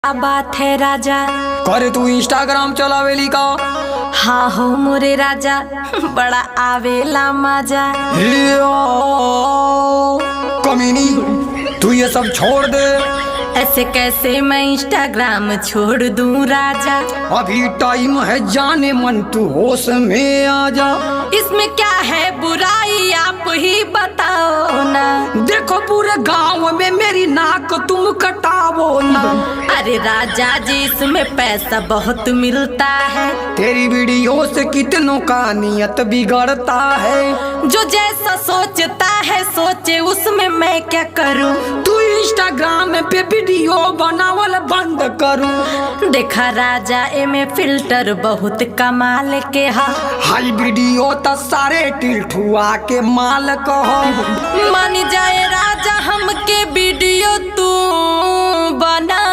क्या बात है राजा। करे तू इंस्टाग्राम चलावेली का? हाँ हो मोरे राजा, बड़ा आवेला मजा। कमीनी तू ये सब छोड़ दे। ऐसे कैसे मैं इंस्टाग्राम छोड़ दूं राजा। अभी टाइम है जाने मन, तू होश में आ जा। इसमें क्या है बुराई आप ही बताओ ना। देखो पूरे गांव में मेरी नाक तुम कटावो ना। अरे राजा जी इसमें पैसा बहुत मिलता है। तेरी वीडियो से कितनों का नियत बिगड़ता है। जो जैसा सोचता है सोचे, उसमें मैं क्या करूं। तू इंस्टाग्राम पे वीडियो बनावल बंद करूं। देखा राजा एमे फिल्टर बहुत कमाल के हा। हाई वीडियो त सारे टिल्ठुआ के माल कहो। मान जाए राजा हमके वीडियो तू बना